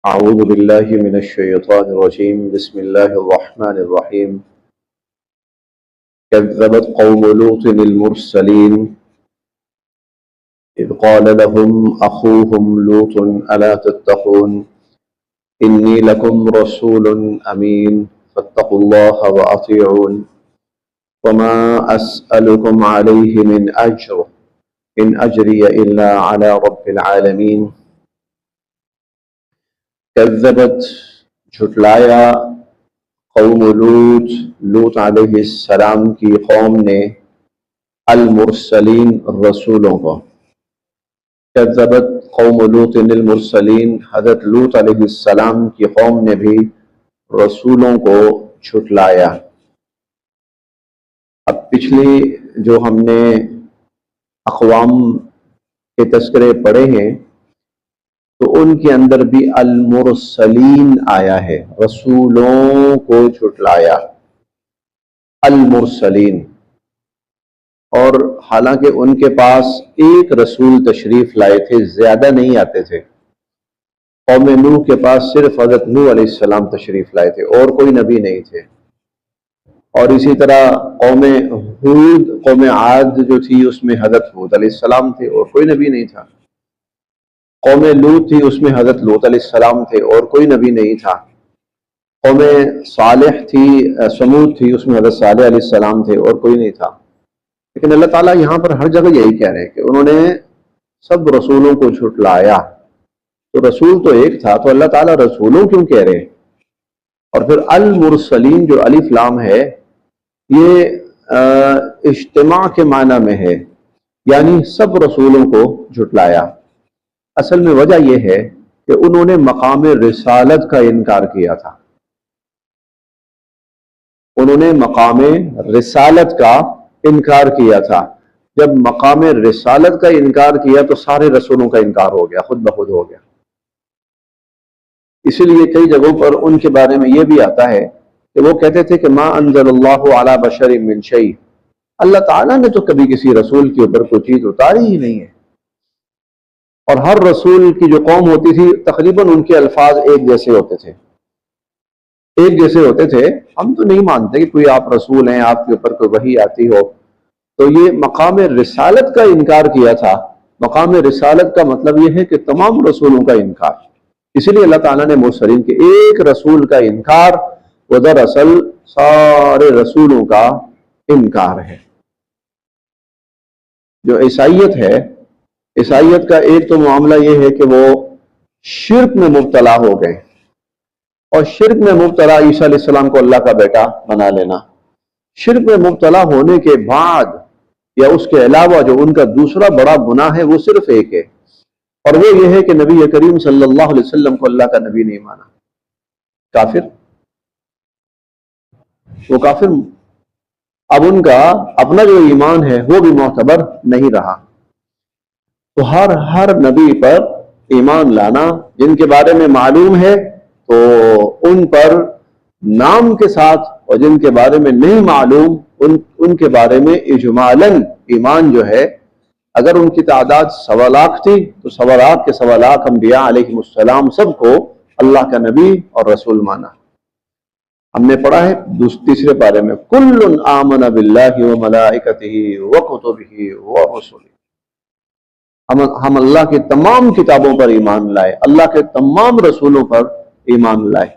أعوذ بالله من الشيطان الرجيم. بسم الله الرحمن الرحيم. كذبت قوم لوط المرسلين إذ قال لهم أخوهم لوط ألا تتقون إني لكم رسول أمين فاتقوا الله وأطيعون وما أسألكم عليه من أجر إن أجري إلا على رب العالمين. كذبت جھٹلایا قوم لوط علیہ السلام کی قوم نے المرسلین رسولوں کو. کذبت قوم لوط المرسلین، حضرت لوط علیہ السلام کی قوم نے بھی رسولوں کو جھٹلایا. اب پچھلی جو ہم نے اقوام کے تذکرے پڑھے ہیں تو ان کے اندر بھی المرسلین آیا ہے، رسولوں کو جھٹلایا، المرسلین. اور حالانکہ ان کے پاس ایک رسول تشریف لائے تھے، زیادہ نہیں آتے تھے. قوم نوح کے پاس صرف حضرت نوح علیہ السلام تشریف لائے تھے اور کوئی نبی نہیں تھے. اور اسی طرح قوم ہود، قوم عاد جو تھی اس میں حضرت ہود علیہ السلام تھے اور کوئی نبی نہیں تھا. قوم لوط تھی، اس میں حضرت لوط علیہ السلام تھے اور کوئی نبی نہیں تھا. قوم صالح تھی، سمود تھی، اس میں حضرت صالح علیہ السلام تھے اور کوئی نہیں تھا. لیکن اللہ تعالیٰ یہاں پر ہر جگہ یہی کہہ رہے ہیں کہ انہوں نے سب رسولوں کو جھٹلایا. تو رسول تو ایک تھا، تو اللہ تعالیٰ رسولوں کیوں کہہ رہے ہیں؟ اور پھر المرسلین جو الف لام ہے یہ اجتماع کے معنی میں ہے، یعنی سب رسولوں کو جھٹلایا. اصل میں وجہ یہ ہے کہ انہوں نے مقام رسالت کا انکار کیا تھا. انہوں نے مقام رسالت کا انکار کیا تھا. جب مقام رسالت کا انکار کیا تو سارے رسولوں کا انکار ہو گیا، خود بخود ہو گیا. اسی لیے کئی جگہوں پر ان کے بارے میں یہ بھی آتا ہے کہ وہ کہتے تھے کہ ما انزل اللہ علی بشر من شیء، اللہ تعالیٰ نے تو کبھی کسی رسول کے اوپر کوئی چیز اتاری ہی نہیں ہے. اور ہر رسول کی جو قوم ہوتی تھی تقریباً ان کے الفاظ ایک جیسے ہوتے تھے، ایک جیسے ہوتے تھے. ہم تو نہیں مانتے کہ کوئی آپ رسول ہیں، آپ کے اوپر کوئی وحی آتی ہو. تو یہ مقام رسالت کا انکار کیا تھا. مقام رسالت کا مطلب یہ ہے کہ تمام رسولوں کا انکار. اسی لیے اللہ تعالیٰ نے مرسلین کے ایک رسول کا انکار وہ دراصل سارے رسولوں کا انکار ہے. جو عیسائیت ہے، عیسائیت کا ایک تو معاملہ یہ ہے کہ وہ شرک میں مبتلا ہو گئے، اور شرک میں مبتلا عیسیٰ علیہ السلام کو اللہ کا بیٹا بنا لینا. شرک میں مبتلا ہونے کے بعد یا اس کے علاوہ جو ان کا دوسرا بڑا گناہ ہے وہ صرف ایک ہے، اور وہ یہ ہے کہ نبی کریم صلی اللہ علیہ وسلم کو اللہ کا نبی نہیں مانا. کافر، وہ کافر. اب ان کا اپنا جو ایمان ہے وہ بھی معتبر نہیں رہا. تو ہر نبی پر ایمان لانا، جن کے بارے میں معلوم ہے تو ان پر نام کے ساتھ، اور جن کے بارے میں نہیں معلوم ان کے بارے میں اجمالاً ایمان جو ہے. اگر ان کی تعداد 1.25 لاکھ تھی تو 1.25 لاکھ کے 1.25 لاکھ انبیاء علیہ السلام سب کو اللہ کا نبی اور رسول مانا. ہم نے پڑھا ہے تیسرے پارے میں کل آمن باللہ وملائکتہ وکتبہ ورسلہ. ہم اللہ کی تمام کتابوں پر ایمان لائے، اللہ کے تمام رسولوں پر ایمان لائے.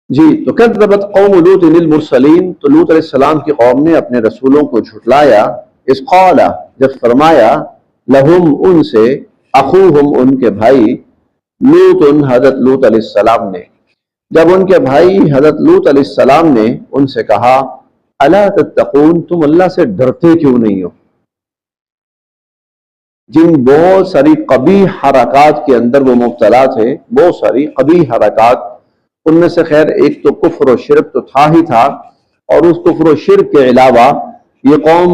جی، تو کذبت قوم لوط المرسلین، تو لوط علیہ السلام کی قوم نے اپنے رسولوں کو جھٹلایا. اذ قال، جب فرمایا، لہم، ان سے، اخوہم، ان کے بھائی، لوط، حضرت لوط علیہ السلام نے، جب ان کے بھائی حضرت لوط علیہ السلام نے ان سے کہا الا تتقون، تم اللہ سے ڈرتے کیوں نہیں ہو؟ جن بہت ساری قبیح حرکات کے اندر وہ مبتلا تھے، بہت ساری قبیح حرکات، ان میں سے خیر ایک تو کفر و شرک تو تھا ہی تھا، اور اس کفر و شرک کے علاوہ یہ قوم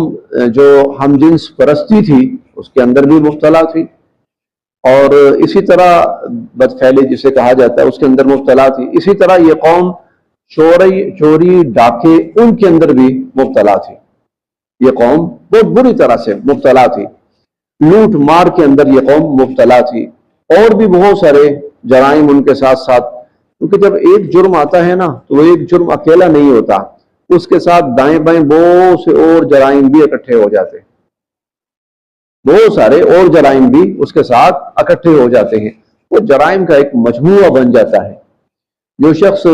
جو ہم جنس پرستی تھی اس کے اندر بھی مبتلا تھی، اور اسی طرح بدفعلی جسے کہا جاتا ہے اس کے اندر مبتلا تھی. اسی طرح یہ قوم چوری ڈاکے ان کے اندر بھی مبتلا تھی. یہ قوم بہت بری طرح سے مبتلا تھی. لوٹ مار کے اندر یہ قوم مبتلا تھی، اور بھی بہت سارے جرائم ان کے ساتھ ساتھ، کیونکہ جب ایک جرم آتا ہے نا تو وہ ایک جرم اکیلا نہیں ہوتا، اس کے ساتھ دائیں بائیں بہت سے اور جرائم بھی اکٹھے ہو جاتے ہیں، بہت سارے اور جرائم بھی اس کے ساتھ اکٹھے ہو جاتے ہیں، وہ جرائم کا ایک مجموعہ بن جاتا ہے۔ جو شخص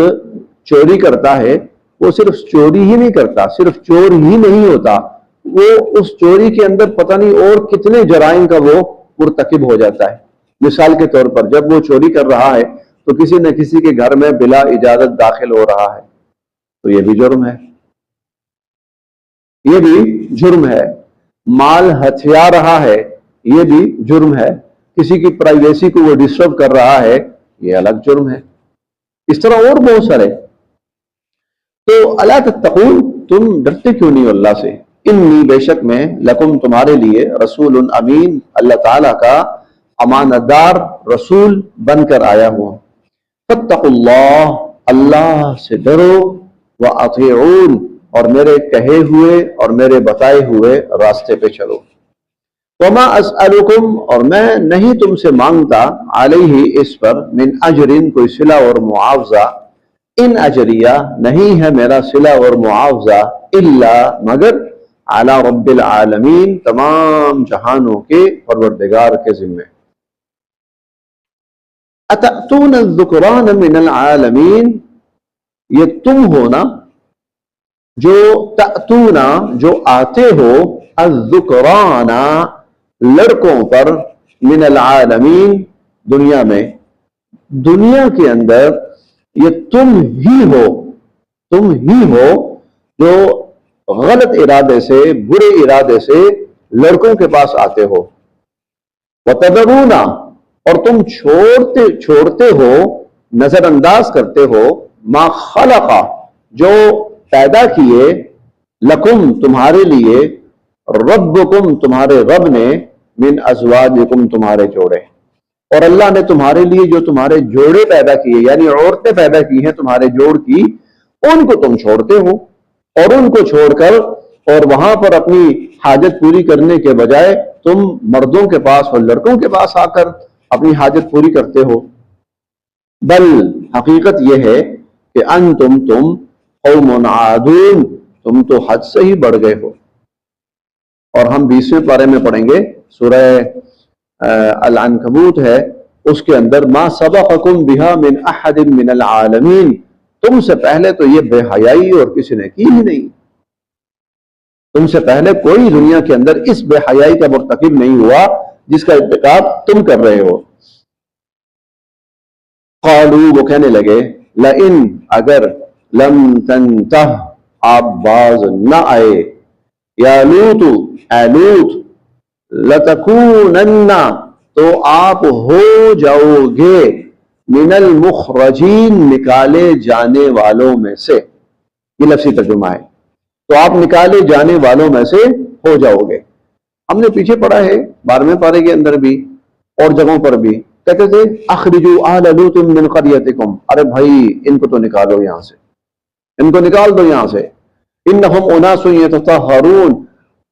چوری کرتا ہے وہ صرف چوری ہی نہیں کرتا، صرف چور ہی نہیں ہوتا، وہ اس چوری کے اندر پتہ نہیں اور کتنے جرائم کا وہ مرتکب ہو جاتا ہے۔ مثال کے طور پر جب وہ چوری کر رہا ہے تو کسی نہ کسی کے گھر میں بلا اجازت داخل ہو رہا ہے، تو یہ بھی جرم ہے، یہ بھی جرم ہے۔ مال ہتھیا رہا ہے، یہ بھی جرم ہے۔ کسی کی پرائیویسی کو وہ ڈسٹرب کر رہا ہے، یہ الگ جرم ہے۔ اس طرح اور بہت سارے۔ تو الا تتقون، تم ڈرتے کیوں نہیں اللہ سے؟ انی، بے شک میں، لکم تمہارے لیے، رسول امین، اللہ تعالیٰ کا امانت دار رسول بن کر آیا ہوں۔ فاتقوا اللہ، اللہ سے ڈرو، واطیعون، اور میرے کہے ہوئے اور میرے بتائے ہوئے راستے پہ چلو۔ وما اسألکم، اور میں نہیں تم سے مانگتا، علیہ، اس پر، من اجر، کوئی صلہ اور معاوضہ، ان اجریہ، نہیں ہے میرا صلہ اور معاوضہ، الا، مگر، علی رب العالمین، تمام جہانوں کے پروردگار کے ذمے۔ اتأتون الذکران من العالمین، یہ تم ہونا جو تأتونا، جو آتے ہو، الذکران، لڑکوں پر، من العالمین، دنیا میں، دنیا کے اندر یہ تم ہی ہو جو غلط ارادے سے، برے ارادے سے لڑکوں کے پاس آتے ہو۔ وتذرون، اور تم چھوڑتے ہو، نظر انداز کرتے ہو، ما خلق، جو پیدا کیے، لکم، تمہارے لیے، ربکم، تمہارے رب نے، من ازواجکم، تمہارے جوڑے، اور اللہ نے تمہارے لیے جو تمہارے جوڑے پیدا کیے، یعنی عورتیں پیدا کی ہیں تمہارے جوڑ کی، ان کو تم چھوڑتے ہو، اور ان کو چھوڑ کر اور وہاں پر اپنی حاجت پوری کرنے کے بجائے تم مردوں کے پاس اور لڑکوں کے پاس آ کر اپنی حاجت پوری کرتے ہو۔ بل، حقیقت یہ ہے کہ تم قوم عادون، تم تو حد سے ہی بڑھ گئے ہو۔ اور ہم 20ویں پارے میں پڑھیں گے، سورہ العنکبوت ہے، اس کے اندر، ما سبقکم بہا من احد من العالمین، تم سے پہلے تو یہ بے حیائی اور کسی نے کی ہی نہیں، تم سے پہلے کوئی دنیا کے اندر اس بے حیائی کا مرتکب نہیں ہوا جس کا ارتکاب تم کر رہے ہو۔ قالوا، وہ کہنے لگے، لئن، اگر، لم تنتہ، آپ باز نہ آئے، یا لوط، اے لوط، لتکونن، تو آپ ہو جاؤ گے، من المخرجین، نکالے جانے والوں میں سے، یہ لفظی ترجمہ ہے، تو آپ نکالے جانے والوں میں سے ہو جاؤ گے۔ ہم نے پیچھے پڑھا ہے 12ویں پارے کے اندر بھی اور جگہوں پر بھی، کہتے تھے اخرجوا آل لوط من قریتکم، ارے بھائی ان کو تو نکالو یہاں سے، ان کو نکال دو یہاں سے، انہم اناس یتطہرون،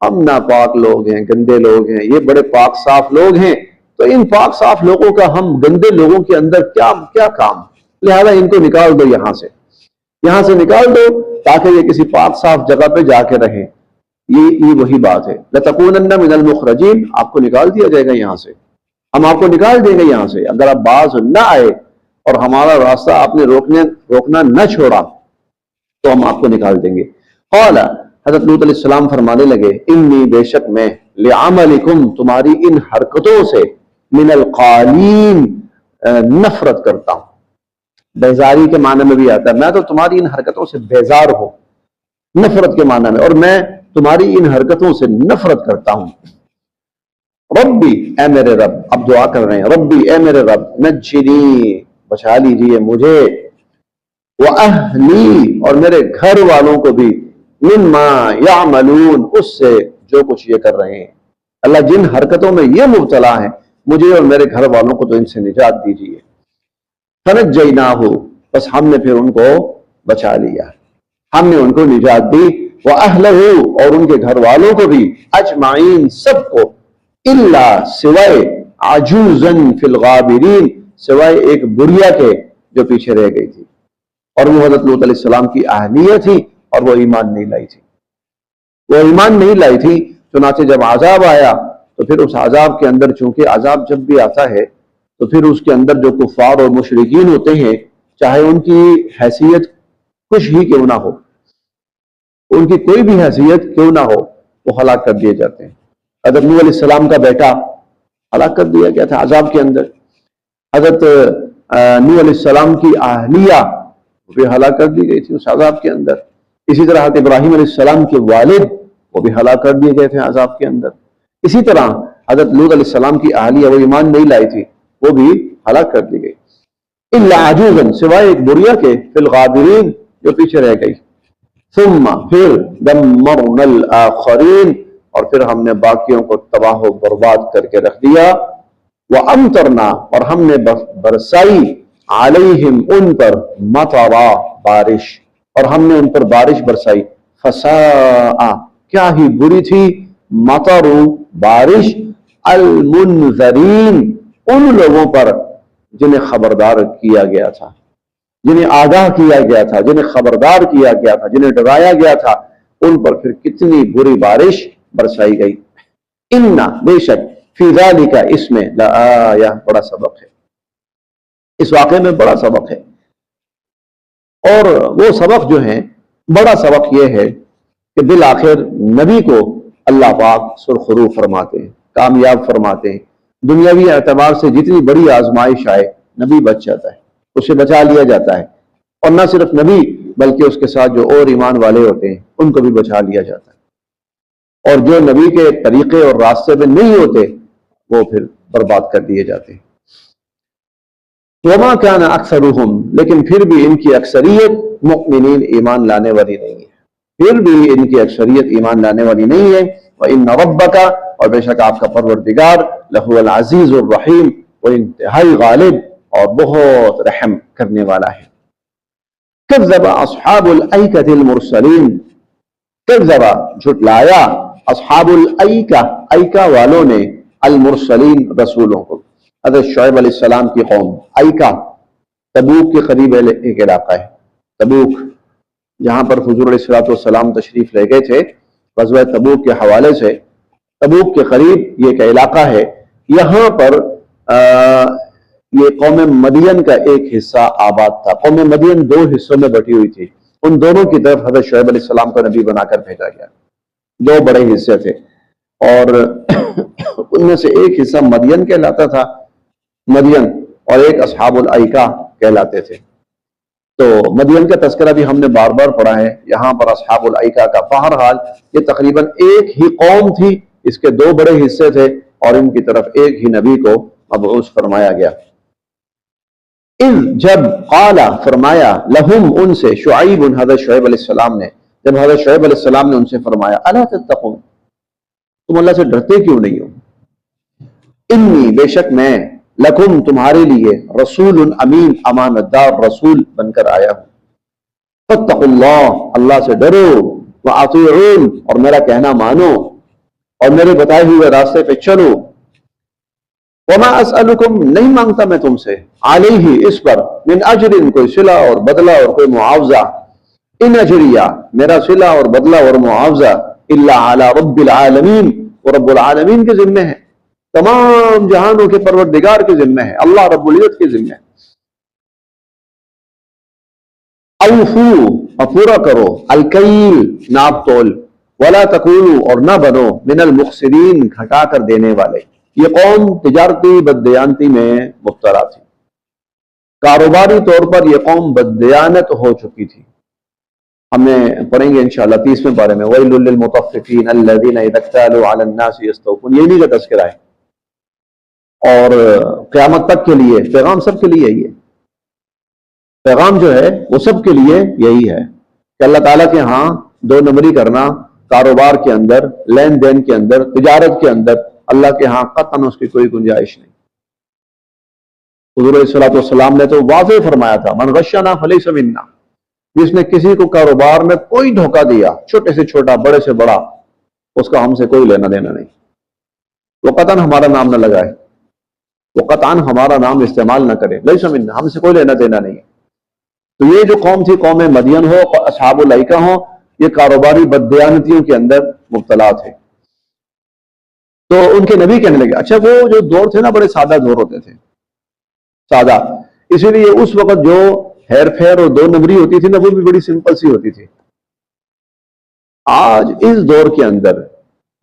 ہم ناپاک لوگ ہیں، گندے لوگ ہیں، یہ بڑے پاک صاف لوگ ہیں، تو ان پاک صاف لوگوں کا ہم گندے لوگوں کے اندر کیا کام، لہذا ان کو نکال دو یہاں سے نکال دو تاکہ یہ کسی پاک صاف جگہ پہ جا کے رہیں۔ یہ وہی بات ہے، لتکونن من المخرجین، آپ کو نکال دیا جائے گا یہاں سے، ہم آپ کو نکال دیں گے یہاں سے، اگر آپ باز نہ آئے اور ہمارا راستہ آپ نے روکنا نہ چھوڑا تو ہم آپ کو نکال دیں گے۔ قال، حضرت لوط علیہ السلام فرمانے لگے، انی، بے شک میں، لعملکم، تمہاری ان حرکتوں سے، من القالین، نفرت کرتا ہوں۔ بیزاری کے معنی میں بھی آتا ہے، میں تو تمہاری ان حرکتوں سے بیزار ہوں، نفرت کے معنی میں، اور میں تمہاری ان حرکتوں سے نفرت کرتا ہوں۔ ربی، اے میرے رب، اب دعا کر رہے ہیں، ربی، اے میرے رب، نجنی، بچا لیجئے مجھے، وَأَهْلِي، اور میرے گھر والوں کو بھی، مما یعملون، اس سے جو کچھ یہ کر رہے ہیں، اللہ جن حرکتوں میں یہ مبتلا ہیں، مجھے اور میرے گھر والوں کو تو ان سے نجات دیجئے۔ فَنَجَّيْنَاهُ، بس ہم نے پھر ان کو بچا لیا، ہم نے ان کو نجات دی، وَأَهْلَهُ، اور ان کے گھر والوں کو بھی، اجمعین، سب کو، الا، سوائے، عجوزا فی الغابرین، سوائے ایک بڑھیا کے جو پیچھے رہ گئی تھی، اور وہ حضرت لوط علیہ السلام کی اہلیہ تھی، اور وہ ایمان نہیں لائی تھی، وہ ایمان نہیں لائی تھی۔ چنانچہ جب عذاب آیا تو پھر اس عذاب کے اندر، چونکہ عذاب جب بھی آتا ہے تو پھر اس کے اندر جو کفار اور مشرکین ہوتے ہیں، چاہے ان کی حیثیت کچھ ہی کیوں نہ ہو، ان کی کوئی بھی حیثیت کیوں نہ ہو، وہ ہلاک کر دیے جاتے ہیں۔ حضرت نوح علیہ السلام کا بیٹا ہلاک کر دیا گیا تھا عذاب کے اندر، حضرت نوح علیہ السلام کی اہلیہ وہ بھی ہلاک کر دی گئی تھی اس عذاب کے اندر۔ اسی طرح حضرت ابراہیم علیہ السلام کے والد وہ بھی ہلاک کر دیے گئے تھے عذاب کے اندر۔ اسی طرح حضرت لوط علیہ السلام کی اہلیہ، وہ ایمان نہیں لائی تھی، وہ بھی ہلاک کر دی گئی، الا عجوزا، سوائے ایک بڑھیا کے، فی الغابرین، جو پیچھے رہ گئی۔ ثم، پھر، دمرنا الآخرین، اور پھر ہم نے باقیوں کو تباہ و برباد کر کے رکھ دیا۔ وَأَمْطَرْنَا، اور ہم نے برسائی، علیہم، ان پر، مطرا، بارش، اور ہم نے ان پر بارش برسائی۔ فساء، کیا ہی بری تھی، مطر، بارش، المنذرین، ان لوگوں پر جنہیں خبردار کیا گیا تھا، جنہیں آگاہ کیا گیا تھا، جنہیں خبردار کیا گیا تھا، جنہیں ڈرایا گیا تھا، ان پر پھر کتنی بری بارش برسائی گئی۔ ان، بے شک، فی ذالک، اس میں، لآیہ، بڑا سبق ہے، اس واقعے میں بڑا سبق ہے۔ اور وہ سبق جو ہیں، بڑا سبق یہ ہے کہ بالآخر نبی کو اللہ پاک سرخرو فرماتے ہیں، کامیاب فرماتے ہیں۔ دنیاوی اعتبار سے جتنی بڑی آزمائش آئے، نبی بچ جاتا ہے، اسے بچا لیا جاتا ہے، اور نہ صرف نبی بلکہ اس کے ساتھ جو اور ایمان والے ہوتے ہیں ان کو بھی بچا لیا جاتا ہے، اور جو نبی کے طریقے اور راستے میں نہیں ہوتے وہ پھر برباد کر دیے جاتے ہیں۔ وما كان اکثرهم، لیکن پھر بھی ان کی اکثریت مؤمنین، ایمان لانے والی نہیں ہے، پھر بھی ان کی اکثریت ایمان لانے والی نہیں ہے۔ وَإِنَّ رَبَّكَ، اور بے شک آپ کا پروردگار، لَهُوَ الْعَزِيزُ الرَّحِيمُ، وہ انتہائی غالب اور بہت رحم کرنے والا ہے۔ كَذَّبَ أَصْحَابُ الْأَيْكَةِ الْمُرْسَلِينَ، كَذَّبَ، جھٹلایا، اصحاب الایکہ، ایکہ والوں نے، المرسلین، رسولوں کو، حضرت شعیب علیہ السلام کی قوم۔ ایکہ تبوک کے قریب ایک علاقہ ہے، تبوک، جہاں پر حضور علیہ السلام تشریف لے گئے تھے غزوہ تبوک کے حوالے سے، تبوک کے قریب یہ ایک علاقہ ہے۔ یہاں پر یہ قوم مدین کا ایک حصہ آباد تھا۔ قوم مدین دو حصوں میں بٹی ہوئی تھی، ان دونوں کی طرف حضرت شعیب علیہ السلام کو نبی بنا کر بھیجا گیا۔ دو بڑے حصے تھے، اور ان میں سے ایک حصہ مدین کہلاتا تھا، مدین، اور ایک اصحاب الایکہ کہلاتے تھے۔ تو مدین کا تذکرہ بھی ہم نے بار بار پڑھا ہے، یہاں پر اصحاب الایکہ کا۔ بہرحال یہ تقریباً ایک ہی قوم تھی، اس کے دو بڑے حصے تھے، اور ان کی طرف ایک ہی نبی کو مبعوث فرمایا گیا۔ اذ، جب، قال، فرمایا، لہم، ان سے، شعیب، حضرت شعیب علیہ السلام نے، جب حضرت شعیب علیہ السلام نے ان سے فرمایا، الا تتقون، تم اللہ سے ڈرتے کیوں نہیں ہو؟ انی، بے شک میں، لکم، تمہارے لیے، رسول امین، امانت دار رسول بن کر آیا ہوں۔ فاتقوا اللہ، اللہ سے ڈرو، واطیعون، اور میرا کہنا مانو، اور میرے بتائے ہوئے راستے پہ چلو۔ وما اسألکم، نہیں مانگتا میں تم سے، علیہ، اس پر، من اجر، کوئی صلہ اور بدلہ اور کوئی معاوضہ، ان اجریہ، میرا صلہ اور بدلہ اور معاوضہ، الا علی رب العالمین، وہ رب العالمین کے ذمہ ہے، تمام جہانوں کے پروردگار کے ذمہ ہے، اللہ رب العزت کے ذمہ ہے۔ اوفو، اور پورا کرو، الکیل، ناپ تول، ولا تکونوا، اور نہ بنو، من المخسرین، گھٹا کر دینے والے۔ یہ قوم تجارتی بددیانتی میں مبتلا تھی، کاروباری طور پر یہ قوم بددیانت ہو چکی تھی۔ ہم نے پڑھیں گے انشاءاللہ 30ویں پارے میں، وَيْلٌ لِّلْمُطَفِّفِينَ الَّذِينَ إِذَا اكْتَالُوا عَلَى النَّاسِ يَسْتَوْفُونَ، یہ بھی کا تذکرہ ہے، اور قیامت تک کے لیے پیغام سب کے لیے یہ پیغام جو ہے وہ سب کے لیے یہی ہے کہ اللہ تعالیٰ کے ہاں دو نمبری کرنا، کاروبار کے اندر، لین دین کے اندر، تجارت کے اندر، اللہ کے ہاں قطعاً اس کی کوئی گنجائش نہیں۔ حضور علیہ الصلوۃ والسلام نے تو واضح فرمایا تھا، من غشنا فلیس منا، جس نے کسی کو کاروبار میں کوئی دھوکہ دیا، چھوٹے سے چھوٹا، بڑے سے بڑا، اس کا ہم سے کوئی لینا دینا نہیں، وہ قطعاً ہمارا نام نہ لگائے۔ وہ قطعاً ہمارا نام استعمال نہ کرے، لیس منا، ہم سے کوئی لینا دینا نہیں ہے۔ تو یہ جو قوم تھی، قوم مدین ہو، اصحاب الایکہ ہو، یہ کاروباری بددیانتیوں کے اندر مبتلا تھے۔ تو ان کے نبی کہنے لگے، اچھا وہ جو دور تھے نا بڑے سادہ دور ہوتے تھے، سادہ، اسی لیے اس وقت جو ہیر پھیر اور دو نمبری ہوتی تھی نا وہ بھی بڑی سمپل سی ہوتی تھی۔ آج اس دور کے اندر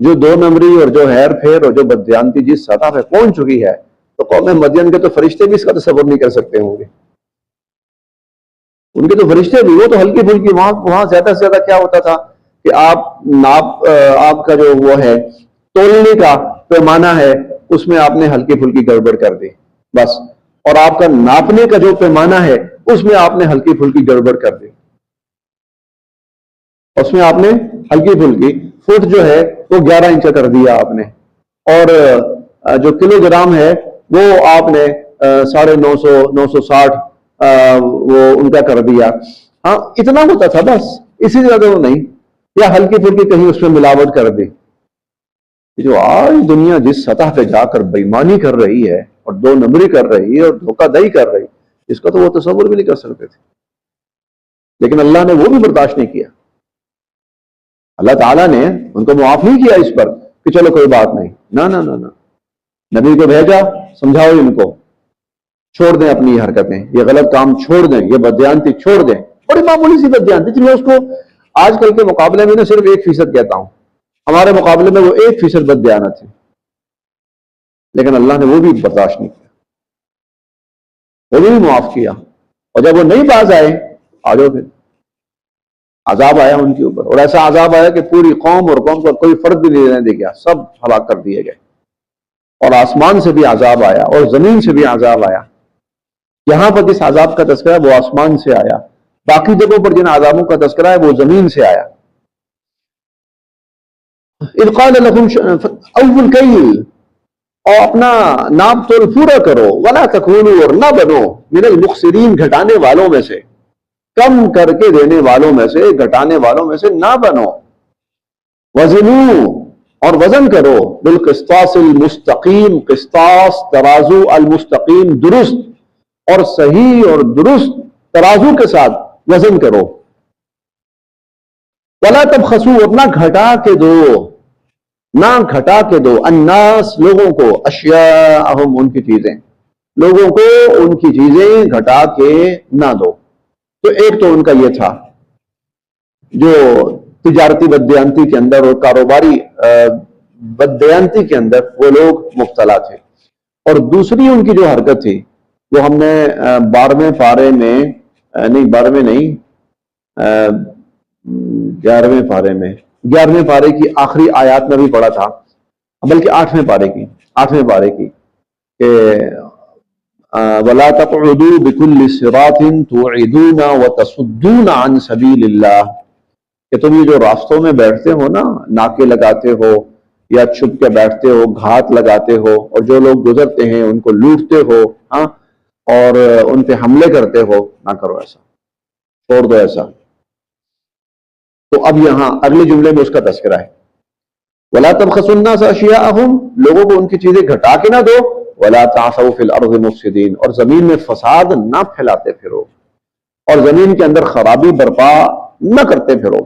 جو دو نمبری اور جو ہیر پھیر اور جو بددیانتی جس سطح پہ پہنچ چکی ہے، تو قوم مدین کے تو فرشتے بھی اس کا تصور نہیں کر سکتے ہوں گے۔ ان کے تو فرشتے بھی، وہ تو ہلکی پھلکی، وہاں زیادہ سے زیادہ کیا ہوتا تھا کہ آپ کا جو وہ ہے تولنے کا پیمانہ ہے، اس میں آپ نے ہلکی پھلکی گڑبڑ کر دی بس، اور آپ کا ناپنے کا جو پیمانہ ہے اس میں آپ نے ہلکی پھلکی گڑبڑ کر دی، اس میں آپ نے ہلکی پھلکی فٹ جو ہے وہ 11 انچ کر دیا آپ نے، اور جو کلو گرام ہے وہ آپ نے 950 960 وہ ان کا کر دیا۔ ہاں اتنا ہوتا تھا بس، اسی زیادہ وہ نہیں، یا ہلکی پھلکی کہیں اس میں ملاوٹ کر دی۔ جو آج دنیا جس سطح پہ جا کر بےمانی کر رہی ہے اور دو نمبری کر رہی ہے اور دھوکہ دہی کر رہی، اس کا تو وہ تصور بھی نہیں کر سکتے تھے، لیکن اللہ نے وہ بھی برداشت نہیں کیا۔ اللہ تعالیٰ نے ان کو معاف نہیں کیا اس پر کہ چلو کوئی بات نہیں، نہ نہ نہ، نبی کو بھیجا، سمجھاؤ ان کو، چھوڑ دیں اپنی حرکتیں، یہ غلط کام چھوڑ دیں، یہ بددیانتی چھوڑ دیں۔ بڑی معمولی سی بددیانتی تھی، میں اس کو آج کل کے مقابلے میں نہ صرف 1% کہتا ہوں، ہمارے مقابلے میں وہ 1% بددیانت تھی، لیکن اللہ نے وہ بھی برداشت نہیں کیا، وہ بھی معاف کیا، اور جب وہ نہیں باز آئے، آ جاؤ پھر عذاب آیا ان کے اوپر، اور ایسا عذاب آیا کہ پوری قوم اور قوم کا کوئی فرد بھی نہیں رہنے دے گیا، سب ہلاک کر دیے گئے، اور آسمان سے بھی عذاب آیا اور زمین سے بھی عذاب آیا۔ یہاں پر جس عذاب کا تذکرہ ہے وہ آسمان سے آیا، باقی جگہوں پر جن عذابوں کا تذکرہ ہے وہ زمین سے آیا۔ اذ قال لهم اوفوا الکیل، اور اپنا ناپ تول پورا کرو، ولا تکونوا، اور نہ بنو، من المخسرین، گھٹانے والوں میں سے، کم کر کے دینے والوں میں سے، گھٹانے والوں میں سے نہ بنو۔ وزنوا، اور وزن کرو، بالقسطاس المستقیم، قسطاس ترازو، المستقیم درست اور صحیح اور درست ترازو کے ساتھ وزن کرو۔ ولا تبخسوا، اور نہ گھٹا کے دو، نہ گھٹا کے دو، الناس، لوگوں کو، اشیاءہم، ان کی چیزیں، لوگوں کو ان کی چیزیں گھٹا کے نہ دو۔ تو ایک تو ان کا یہ تھا جو تجارتی بددیانتی کے اندر اور کاروباری بددیانتی کے اندر وہ لوگ مبتلا تھے، اور دوسری ان کی جو حرکت تھی وہ ہم نے 12ویں پارے میں، نہیں 12ویں نہیں، 11ویں پارے میں، 11ویں پارے کی آخری آیات میں بھی پڑھا تھا، بلکہ 8ویں پارے کی کہ وَلَا تَقْعُدُوا بِكُلِّ صِرَاطٍ تُوعِدُونَ وَتَصُدُّونَ عَنْ سَبِيلِ اللَّهِ، کہ تم یہ جو راستوں میں بیٹھتے ہو نا، ناکے لگاتے ہو یا چھپ کے بیٹھتے ہو، گھات لگاتے ہو، اور جو لوگ گزرتے ہیں ان کو لوٹتے ہو، ہاں، اور ان پہ حملے کرتے ہو، نہ کرو ایسا، چھوڑ دو ایسا۔ تو اب یہاں اگلے جملے میں اس کا تذکرہ ہے، وَلَا تَبْخَسُوا النَّاسَ أَشْيَاءَهُمْ، لوگوں کو ان کی چیزیں گھٹا کے نہ دو، وَلَا تَعْثَوْا فِي الْأَرْضِ مُفْسِدِينَ، اور زمین میں فساد نہ پھیلاتے پھرو، اور زمین کے اندر خرابی برپا نہ کرتے پھرو۔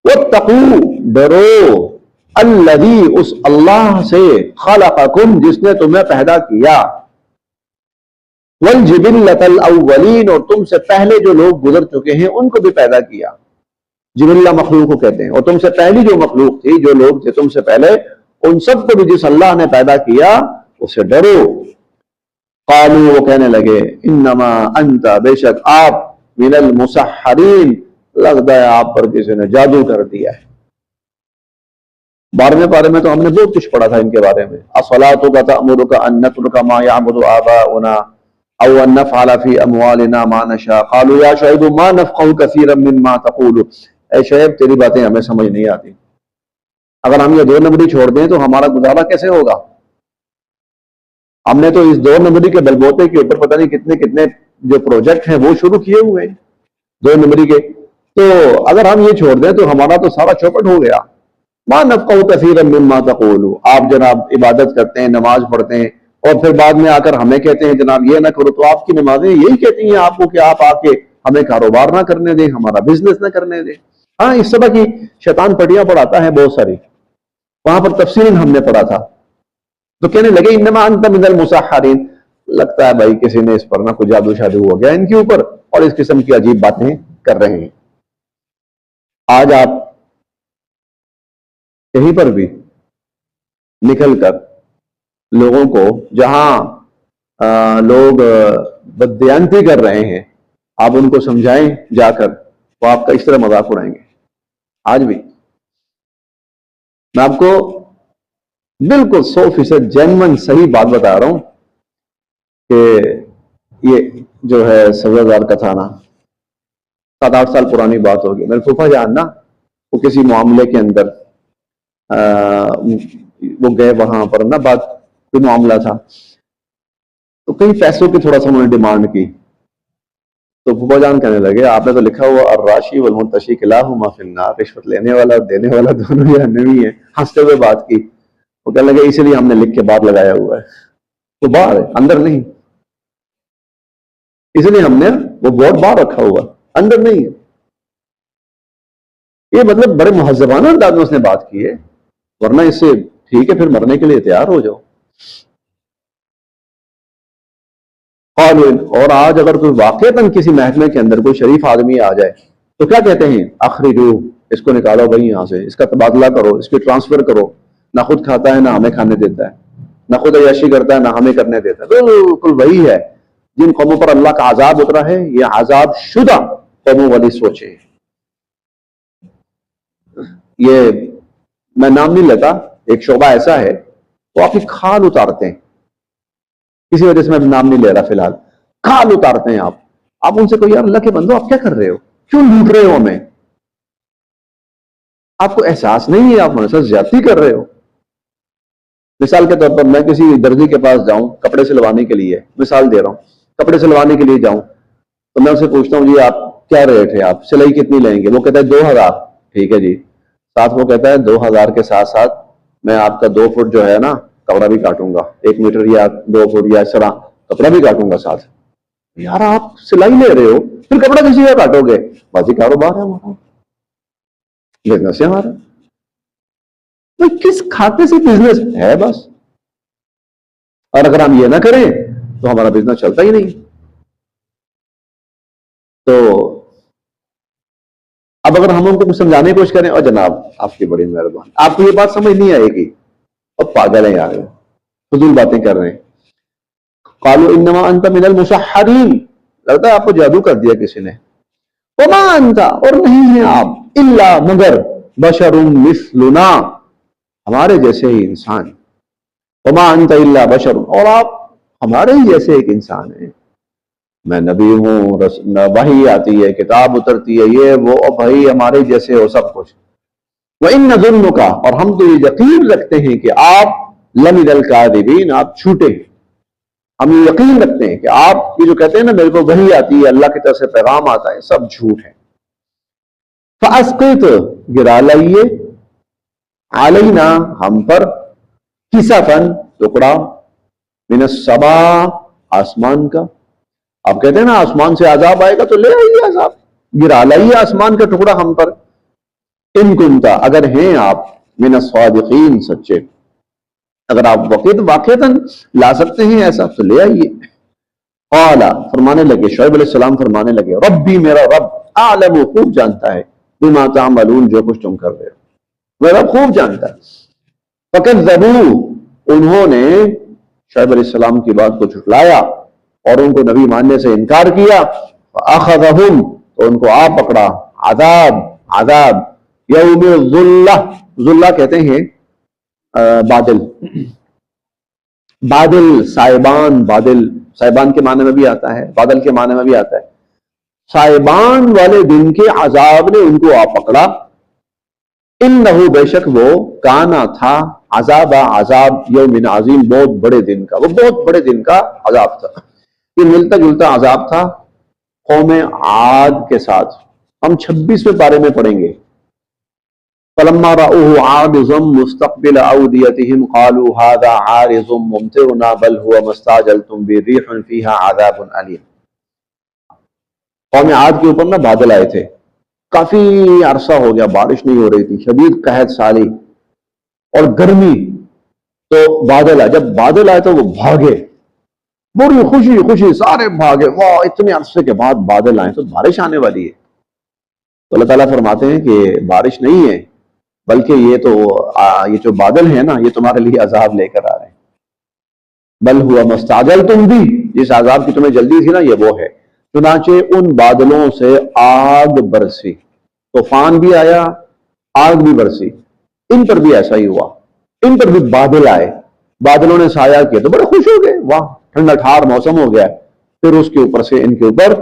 وَاتَّقُوا، ڈرو، الَّذِي، اس اللہ سے، خَلَقَكُمْ، جس نے تمہیں پیدا کیا، وَالْجِبِلَّةَ الْأَوَّلِينَ، اور تم سے پہلے جو لوگ گزر چکے ہیں ان کو بھی پیدا کیا۔ جبلہ مخلوق کو کہتے ہیں، اور تم سے پہلی جو مخلوق تھی، جو لوگ تھے تم سے پہلے، ان سب کو بھی جس اللہ نے پیدا کیا اسے ڈرو۔ قالوا، وہ کہنے لگے، انما انت، بے شک آپ، من المسحرین، لگتا ہے آپ پر کسی نے جادو کر دیا ہے۔ 12ویں پارے میں تو ہم نے بہت کچھ پڑھا تھا ان کے بارے میں، اصلاتک تأمرک ان نترک ما یعبد آباؤنا او ان نفعل فی اموالنا ما نشاء، قالوا یا شعیب ما نفقہ کثیرا مما تقول، اے شعیب تیری باتیں ہمیں سمجھ نہیں آتی، اگر ہم یہ 2 نمبری چھوڑ دیں تو ہمارا گزارا کیسے ہوگا؟ ہم نے تو اس 2 نمبری کے بلبوتے کے اوپر پتہ نہیں کتنے کتنے جو پروجیکٹ ہیں وہ شروع کیے ہوئے ہیں 2 نمبری کے، تو اگر ہم یہ چھوڑ دیں تو ہمارا تو سارا چوپٹ ہو گیا۔ ما نفقہ کثیرا مما تقول، آپ جناب عبادت کرتے ہیں، نماز پڑھتے ہیں، اور پھر بعد میں آ کر ہمیں کہتے ہیں جناب یہ نہ کرو. تو آپ کی نمازیں یہی کہتی ہیں آپ کو کہ آپ آ کے ہمیں کاروبار نہ کرنے دیں, ہمارا بزنس نہ کرنے دیں. ہاں, اس طرح کی شیطان پٹیاں پڑھاتا ہے بہت ساری, وہاں پر تفصیل ہم نے پڑھا تھا. تو کہنے لگے انما انت من المسحرین, لگتا ہے بھائی کسی نے اس پر نہ کوئی جادو شادو ہو گیا ان کے اوپر, اور اس قسم کی عجیب باتیں کر رہے ہیں. آج آپ کہیں پر بھی نکل کر لوگوں کو, جہاں لوگ بددیانتی کر رہے ہیں, آپ ان کو سمجھائیں جا کر, وہ آپ کا اس طرح مذاق اڑائیں گے. آج بھی میں آپ کو بالکل 100% جینون صحیح بات بتا رہا ہوں کہ یہ جو ہے سبزار کا تھانہ 7-8 سال پرانی بات ہوگی. میرے پھوپھا جان نا, وہ کسی معاملے کے اندر وہ گئے وہاں پر نا, بات کوئی معاملہ تھا, تو کئی پیسوں کی تھوڑا سا انہوں نے ڈیمانڈ کی. تو پھوپھا جان کہنے لگے آپ نے تو لکھا ہوا الراشی والمنتشی کلاہما فی النار, رشوت لینے والا اور دینے والا دونوں جہنمی ہیں. ہنستے ہوئے بات کی. وہ کہنے لگے اسی لیے ہم نے لکھ کے باہر لگایا ہوا ہے. تو باہر ہے, اندر نہیں, اس لیے ہم نے وہ بورڈ باہر رکھا ہوا, اندر نہیں ہے. یہ مطلب بڑے مہذبانہ انداز میں اس نے بات کی ہے, ورنہ اس سے ٹھیک ہے پھر مرنے کے لیے تیار ہو جاؤ. اور آج اگر کوئی واقعتاً کسی محکمے کے اندر کوئی شریف آدمی آ جائے تو کیا کہتے ہیں, اخرجو, اس کو نکالو بھائی یہاں سے, اس کا تبادلہ کرو, اس کی ٹرانسفر کرو. نہ خود کھاتا ہے نہ ہمیں کھانے دیتا ہے, نہ خود عیاشی کرتا ہے نہ ہمیں کرنے دیتا ہے. بالکل وہی ہے جن قوموں پر اللہ کا عذاب اترا ہے. یہ عذاب شدہ قوموں والی سوچ ہے. یہ میں نام نہیں لیتا, ایک شعبہ ایسا ہے وہ آپ کی کھال اتارتے ہیں, کسی وجہ سے میں نام نہیں لے رہا فی الحال, کھال اتارتے ہیں آپ ان سے کوئی یار اللہ کے بندو آپ کیا کر رہے ہو, کیوں لوٹ رہے ہو ہمیں, آپ کو احساس نہیں ہے آپ ہمارے ساتھ زیادتی کر رہے ہو. مثال کے طور پر میں کسی درزی کے پاس جاؤں کپڑے سلوانے کے لیے, مثال دے رہا ہوں, کپڑے سلوانے کے لیے جاؤں تو میں اسے پوچھتا ہوں جی آپ کیا ریٹ ہے, آپ سلائی کتنی لیں گے؟ وہ کہتا ہے 2000. ٹھیک ہے جی. ساتھ وہ کہتا ہے 2000 کے ساتھ ساتھ میں آپ کا 2 فٹ جو ہے نا کپڑا بھی کاٹوں گا, 1 میٹر یا 2 فٹ یا اس طرح کپڑا بھی کاٹوں گا ساتھ. یار آپ سلائی لے رہے ہو, پھر کپڑا کسی کا کاٹو گے؟ باقی کاروبار ہے ہمارا, بزنس ہے ہمارا. کس کھاتے سے بزنس ہے بس, اور اگر ہم یہ نہ کریں تو ہمارا بزنس چلتا ہی نہیں. تو اب اگر ہم ان کو کچھ سمجھانے کی کوشش کریں, اور جناب آپ کی بڑی مہربانی, آپ کو یہ بات سمجھ نہیں آئے گی, اور پاگل ہیں یار, فضول باتیں کر رہے ہیں. قالوا انما انت من المسحرین, لگتا ہے آپ کو جادو کر دیا کسی نے. وما انت, اور نہیں ہیں آپ, الا مگر, بشر مثلنا, ہمارے جیسے ہی انسان. وما انت الا بشر, اور آپ ہمارے ہی جیسے ایک انسان ہیں. میں نبی ہوں, وحی آتی ہے, کتاب اترتی ہے, یہ وہ, اور بھائی ہمارے جیسے ہو سب کچھ. وَإِنَّ ظُنُّكَ, اور ہم تو یہ یقین رکھتے ہیں کہ آپ لَمِنَ الْكَاذِبِينَ, آپ جھوٹے ہیں. ہم یہ یقین رکھتے ہیں کہ آپ یہ جو کہتے ہیں نا میرے کو وحی آتی ہے, اللہ کی طرف سے پیغام آتا ہے, سب جھوٹ ہے. فَأَسْقِطْ, گرا لائیے, عَلَيْنَا, ہم پر, کِسَفًا, ٹکڑا, مِنَ السَّمَاءِ, آسمان کا. آپ کہتے ہیں نا آسمان سے عذاب آئے گا تو لے آئیے عذاب, گرا لائیے آسمان کا ٹکڑا ہم پر. ان کنتا, اگر ہیں آپ, من الصادقین, سچے, اگر آپ واقعتاً لا سکتے ہیں ایسا تو لے آئیے. قال, فرمانے لگے, شعیب علیہ السلام فرمانے لگے, ربی, میرا رب, اعلم, خوب جانتا ہے, بما تعملون, جو کچھ تم کر رہے ہو, میرا رب خوب جانتا ہے. فکذبوا, انہوں نے شعیب علیہ السلام کی بات کو جھٹلایا اور ان کو نبی ماننے سے انکار کیا. فاخذہم, تو ان کو آ پکڑا, عذاب یوم الظلہ, ظلہ کہتے ہیں بادل, سائبان کے معنی میں بھی آتا ہے, بادل کے معنی میں بھی آتا ہے. سائبان والے دن کے عذاب نے ان کو آ پکڑا. انہو, بے شک وہ, کانا, تھا, عذاب یوم عظیم, بہت بڑے دن کا, وہ بہت بڑے دن کا عذاب تھا. یہ ملتا جلتا عذاب تھا قوم عاد کے ساتھ. ہم 26ویں پارے میں پڑھیں گے فلما رأوه عارضا مستقبل أوديتهم قالوا هذا عارض ممطرنا بل هو ما استعجلتم به ريح فيها عذاب أليم. قوم عاد کے اوپر بادل آئے تھے، کافی عرصہ ہو گیا بارش نہیں ہو رہی تھی، شدید قحط سالی اور گرمی، تو بادل آئے. جب بادل آئے تو وہ بھاگے، بڑی خوشی خوشی سارے بھاگے، واہ اتنے عرصے کے بعد بادل آئے تو بارش آنے والی ہے. تو اللہ تعالیٰ فرماتے ہیں کہ بارش نہیں ہے، بلکہ یہ جو بادل ہیں نا یہ تمہارے لیے عذاب لے کر آ رہے ہیں. بل ہوا مستعجلتم بھی، جس عذاب کی تمہیں جلدی تھی نا یہ وہ ہے. چنانچہ ان بادلوں سے آگ برسی، طوفان بھی آیا، آگ بھی برسی. ان پر بھی ایسا ہی ہوا، ان پر بھی بادل آئے، بادلوں نے سایہ کیا تو بڑے خوش ہو گئے، واہ ٹھنڈا ٹھار موسم ہو گیا. پھر اس کے اوپر سے ان کے اوپر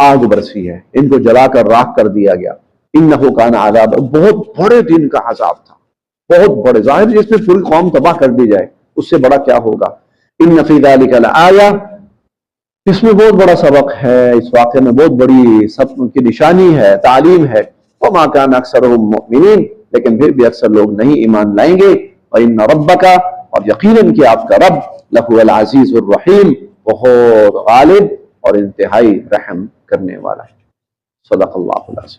آگ برسی ہے، ان کو جلا کر راکھ کر دیا گیا. انہ کان عذاب، بہت بڑے دن کا عذاب تھا، بہت بڑے. ظاہر جس میں پوری قوم تباہ کر دی جائے اس سے بڑا کیا ہوگا. ان فی ذلک لآیہ، اس میں بہت بڑا سبق ہے، اس واقعے میں بہت بڑی سب کی نشانی ہے، تعلیم ہے. وما کان اکثرهم مؤمنین، لیکن پھر بھی اکثر لوگ نہیں ایمان لائیں گے. وان ربک، اور یقیناً کہ آپ کا رب، لہو العزیز الرحیم، بہت غالب اور انتہائی رحم کرنے والا ہے. صدق اللہ العظیم.